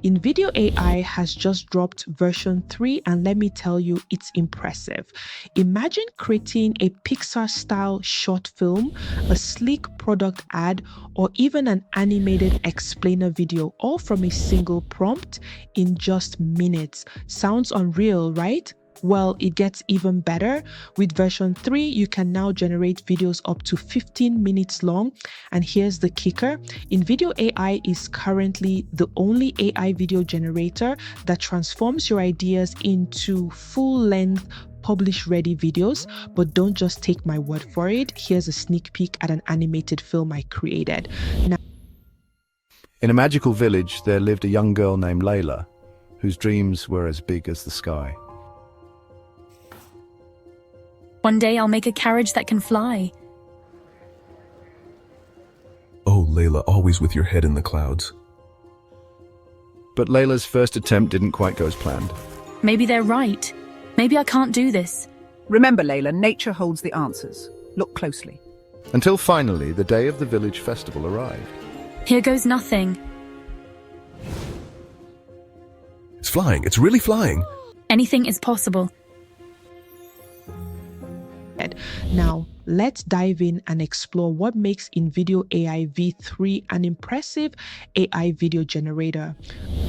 NVIDIA AI has just dropped version 3, and let me tell you, it's impressive. Imagine creating a Pixar-style short film, a sleek product ad, or even an animated explainer video, all from a single prompt in just minutes. Sounds unreal, right? Well, it gets even better. With version 3, you can now generate videos up to 15 minutes long. And here's the kicker. NVIDIA AI is currently the only AI video generator that transforms your ideas into full-length publish-ready videos. But don't just take my word for it. Here's a sneak peek at an animated film I created. Now, in a magical village, there lived a young girl named Layla, whose dreams were as big as the sky. One day I'll make a carriage that can fly. Oh, Layla, always with your head in the clouds. But Layla's first attempt didn't quite go as planned. Maybe they're right. Maybe I can't do this. Remember, Layla, nature holds the answers. Look closely. Until finally, the day of the village festival arrived. Here goes nothing. It's flying. It's really flying. Anything is possible. Now, let's dive in and explore what makes NVIDIA AI V3 an impressive AI video generator.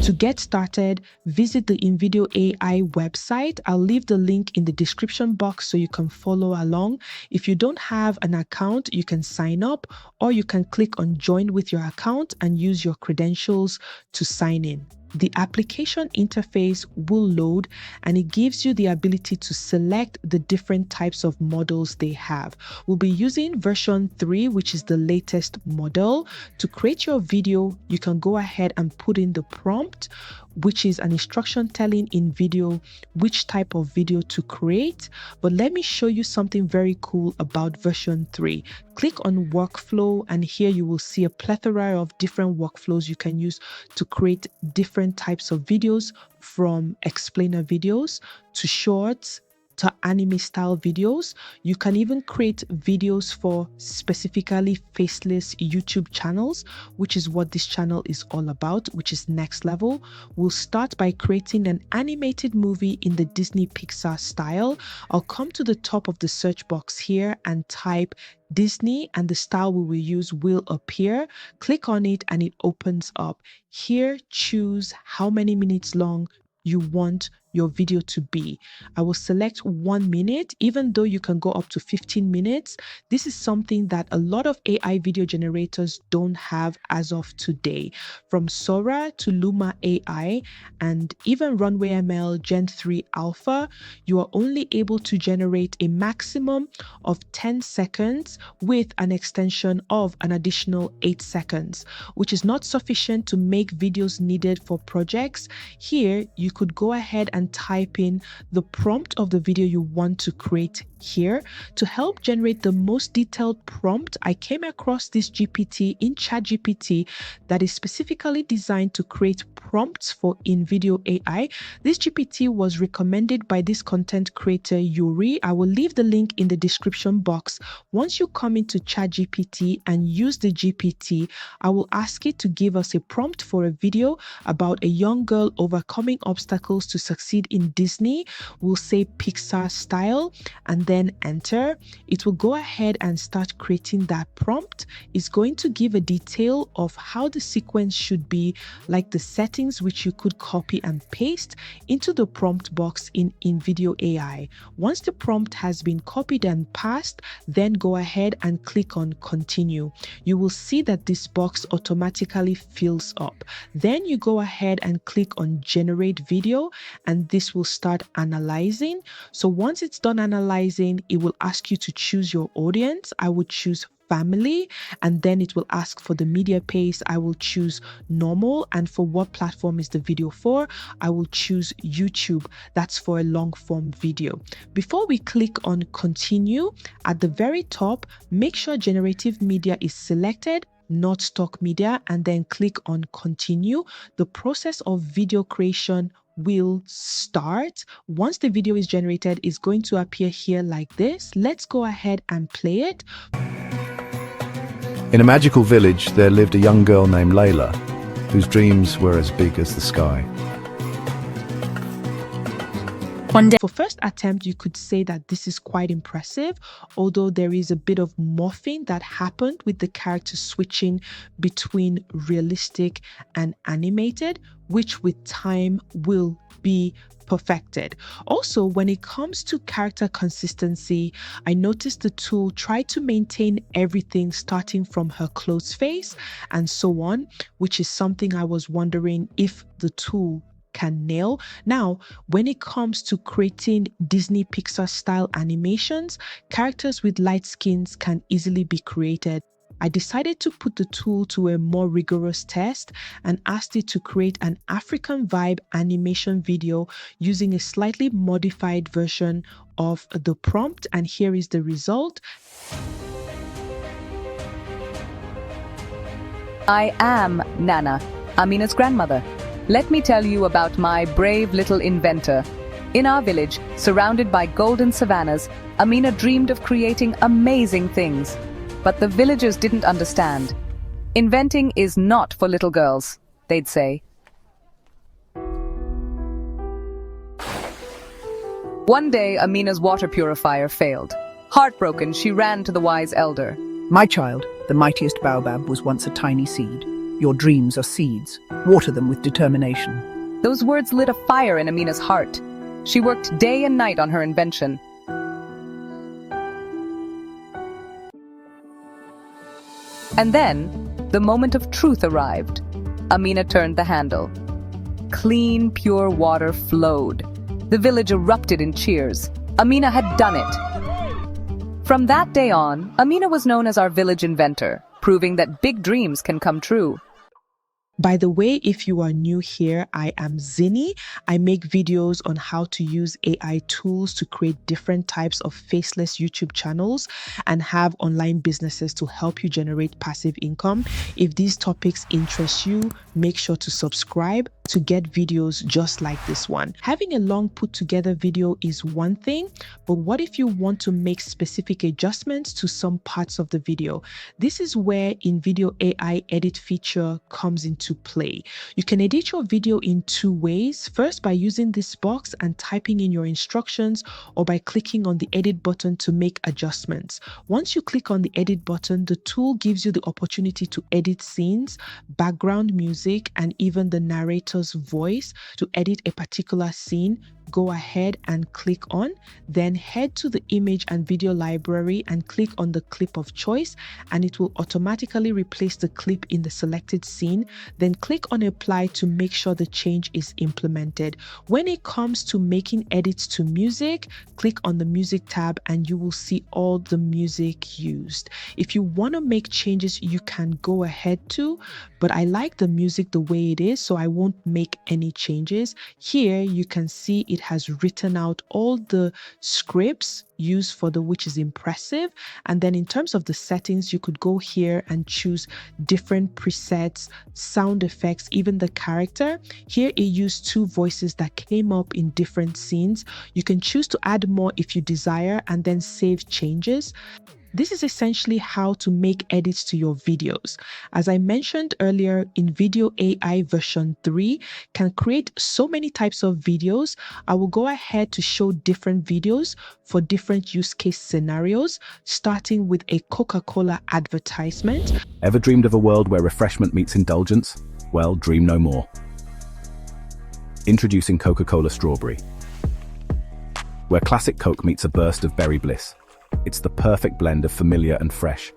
To get started, visit the NVIDIA AI website. I'll leave the link in the description box so you can follow along. If you don't have an account, you can sign up, or you can click on Join with your account and use your credentials to sign in. The application interface will load, and it gives you the ability to select the different types of models they have. We'll be using version 3, which is the latest model. To create your video, you can go ahead and put in the prompt, which is an instruction telling NVIDIA which type of video to create. But let me show you something very cool about version 3. Click on workflow, and here you will see a plethora of different workflows you can use to create different types of videos, from explainer videos to shorts to anime style videos. You can even create videos for specifically faceless YouTube channels, which is what this channel is all about, which is next level. We'll start by creating an animated movie in the Disney Pixar style. I'll come to the top of the search box here and type Disney, and the style we will use will appear. Click on it and it opens up. Here, choose how many minutes long you want your video to be. I will select 1 minute, even though you can go up to 15 minutes. This is something that a lot of AI video generators don't have as of today. From Sora to Luma AI and even Runway ML Gen 3 Alpha, you are only able to generate a maximum of 10 seconds with an extension of an additional 8 seconds, which is not sufficient to make videos needed for projects. Here, you could go ahead and type in the prompt of the video you want to create here. To help generate the most detailed prompt, I came across this GPT in ChatGPT that is specifically designed to create prompts for NVIDIA AI. This GPT was recommended by this content creator Yuri. I will leave the link in the description box. Once you come into ChatGPT and use the GPT, I will ask it to give us a prompt for a video about a young girl overcoming obstacles to succeed in Disney. We'll say Pixar style and then enter. It will go ahead and start creating that prompt. It's going to give a detail of how the sequence should be, like the settings, which you could copy and paste into the prompt box in NVIDIA AI. Once the prompt has been copied and passed, then go ahead and click on continue. You will see that this box automatically fills up. Then you go ahead and click on generate video, and this will start analyzing. So once it's done analyzing, it will ask you to choose your audience. I would choose family, and then it will ask for the media pace. I will choose normal, and for what platform is the video for, I will choose YouTube. That's for a long form video. Before we click on continue, at the very top, make sure generative media is selected, not stock media, and then click on continue. The process of video creation will start. Once the video is generated, it's going to appear here like this. Let's go ahead and play it. In a magical village, there lived a young girl named Layla, whose dreams were as big as the sky. One day, For first attempt, you could say that this is quite impressive, although there is a bit of morphing that happened with the character switching between realistic and animated, which with time will be perfected. Also, when it comes to character consistency, I noticed the tool tried to maintain everything starting from her closed face and so on, which is something I was wondering if the tool can nail. Now, when it comes to creating Disney Pixar style animations, characters with light skins can easily be created. I decided to put the tool to a more rigorous test and asked it to create an African vibe animation video using a slightly modified version of the prompt, and here is the result. I am Nana, Amina's grandmother. Let me tell you about my brave little inventor. In our village, surrounded by golden savannas, Amina dreamed of creating amazing things. But the villagers didn't understand. Inventing is not for little girls, they'd say. One day, Amina's water purifier failed. Heartbroken, she ran to the wise elder. My child, the mightiest baobab was once a tiny seed. Your dreams are seeds. Water them with determination. Those words lit a fire in Amina's heart. She worked day and night on her invention. And then, the moment of truth arrived. Amina turned the handle. Clean, pure water flowed. The village erupted in cheers. Amina had done it. From that day on, Amina was known as our village inventor, proving that big dreams can come true. By the way, if you are new here, I am Zinny. I make videos on how to use AI tools to create different types of faceless YouTube channels and have online businesses to help you generate passive income. If these topics interest you, make sure to subscribe to get videos just like this one. Having a long put together video is one thing, but what if you want to make specific adjustments to some parts of the video? This is where InVideo AI edit feature comes into play. You can edit your video in two ways. First, by using this box and typing in your instructions, or by clicking on the edit button to make adjustments. Once you click on the edit button, the tool gives you the opportunity to edit scenes, background music, and even the narrator's voice. To edit a particular scene, go ahead and click on, then head to the image and video library and click on the clip of choice, and it will automatically replace the clip in the selected scene. Then click on apply to make sure the change is implemented. When it comes to making edits to music, click on the music tab and you will see all the music used. If you want to make changes, you can go ahead to, but I like the music the way it is, so I won't make any changes. Here you can see it has written out all the scripts used for the, which is impressive. And then in terms of the settings, you could go here and choose different presets, sound effects, even the character. Here it used two voices that came up in different scenes. You can choose to add more if you desire and then save changes. This is essentially how to make edits to your videos. As I mentioned earlier, InVideo AI version 3 can create so many types of videos. I will go ahead to show different videos for different use case scenarios, starting with a Coca-Cola advertisement. Ever dreamed of a world where refreshment meets indulgence? Well, dream no more. Introducing Coca-Cola Strawberry, where classic Coke meets a burst of berry bliss. It's the perfect blend of familiar and fresh,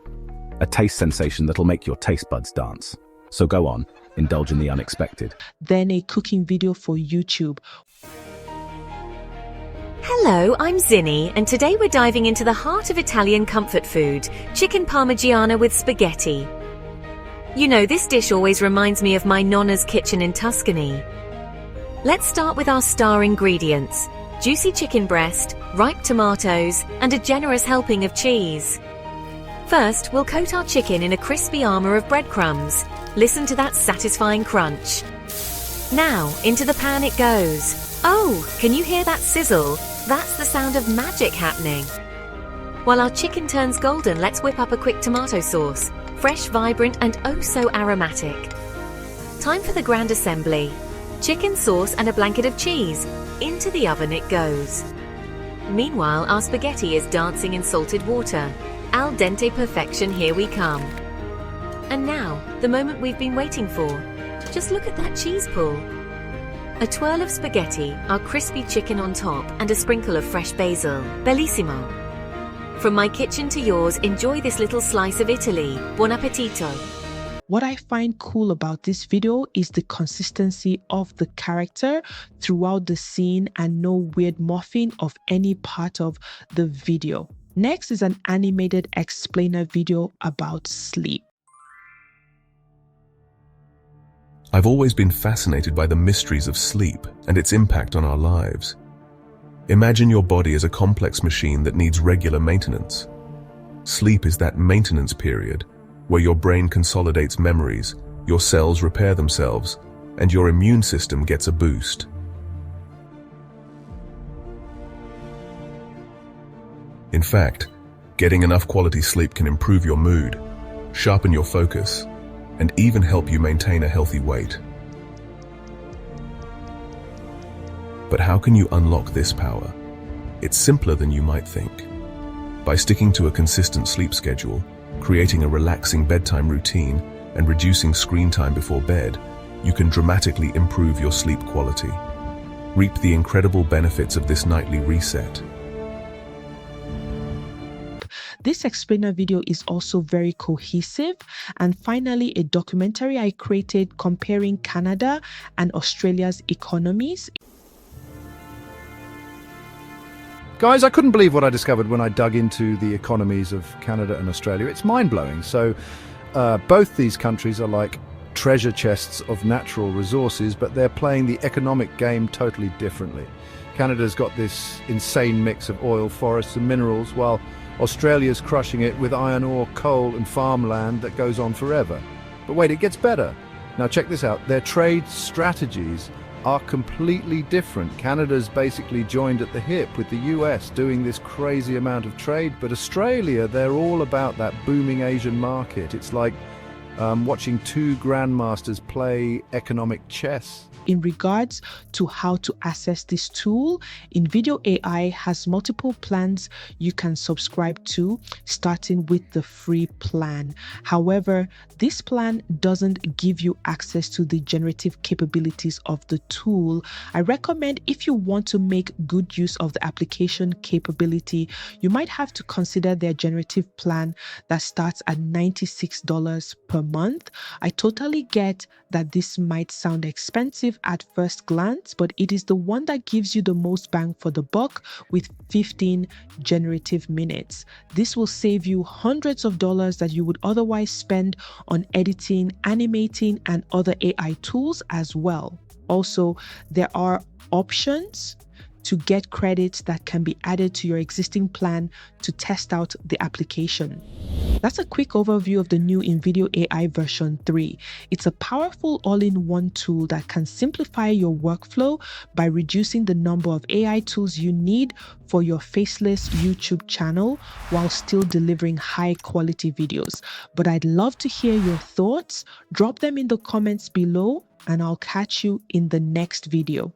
a taste sensation that'll make your taste buds dance. So go on, indulge in the unexpected. Then a cooking video for YouTube. Hello, I'm Zinny, and today we're diving into the heart of Italian comfort food, chicken parmigiana with spaghetti. You know, this dish always reminds me of my nonna's kitchen in Tuscany. Let's start with our star ingredients: juicy chicken breast, ripe tomatoes, and a generous helping of cheese. First, we'll coat our chicken in a crispy armor of breadcrumbs. Listen to that satisfying crunch. Now, into the pan it goes. Oh, can you hear that sizzle? That's the sound of magic happening. While our chicken turns golden, let's whip up a quick tomato sauce. Fresh, vibrant, and oh so aromatic. Time for the grand assembly. Chicken sauce and a blanket of cheese. Into the oven it goes. Meanwhile, our spaghetti is dancing in salted water. Al dente perfection, here we come. And now, the moment we've been waiting for. Just look at that cheese pull. A twirl of spaghetti, our crispy chicken on top, and a sprinkle of fresh basil. Bellissimo. From my kitchen to yours, enjoy this little slice of Italy. Buon appetito. What I find cool about this video is the consistency of the character throughout the scene and no weird morphing of any part of the video. Next is an animated explainer video about sleep. I've always been fascinated by the mysteries of sleep and its impact on our lives. Imagine your body as a complex machine that needs regular maintenance. Sleep is that maintenance period where your brain consolidates memories, your cells repair themselves, and your immune system gets a boost. In fact, getting enough quality sleep can improve your mood, sharpen your focus, and even help you maintain a healthy weight. But how can you unlock this power? It's simpler than you might think. By sticking to a consistent sleep schedule, creating a relaxing bedtime routine, and reducing screen time before bed, you can dramatically improve your sleep quality. Reap the incredible benefits of this nightly reset. This explainer video is also very cohesive. And finally, a documentary I created comparing Canada and Australia's economies. Guys, I couldn't believe what I discovered when I dug into the economies of Canada and Australia. It's mind-blowing. So both these countries are like treasure chests of natural resources, but they're playing the economic game totally differently. Canada's got this insane mix of oil, forests and minerals, while Australia's crushing it with iron ore, coal and farmland that goes on forever. But wait, it gets better. Now check this out. Their trade strategies are completely different. Canada's basically joined at the hip with the US doing this crazy amount of trade, but Australia, they're all about that booming Asian market. It's like watching two grandmasters play economic chess. In regards to how to access this tool, InVideo AI has multiple plans you can subscribe to, starting with the free plan. However, this plan doesn't give you access to the generative capabilities of the tool. I recommend, if you want to make good use of the application capability, you might have to consider their generative plan that starts at $96 per month. I totally get that this might sound expensive at first glance, but it is the one that gives you the most bang for the buck with 15 generative minutes. This will save you hundreds of dollars that you would otherwise spend on editing, animating, and other AI tools as well. Also, there are options to get credits that can be added to your existing plan to test out the application. That's a quick overview of the new InVideo AI version 3. It's a powerful all-in-one tool that can simplify your workflow by reducing the number of AI tools you need for your faceless YouTube channel while still delivering high-quality videos. But I'd love to hear your thoughts. Drop them in the comments below, and I'll catch you in the next video.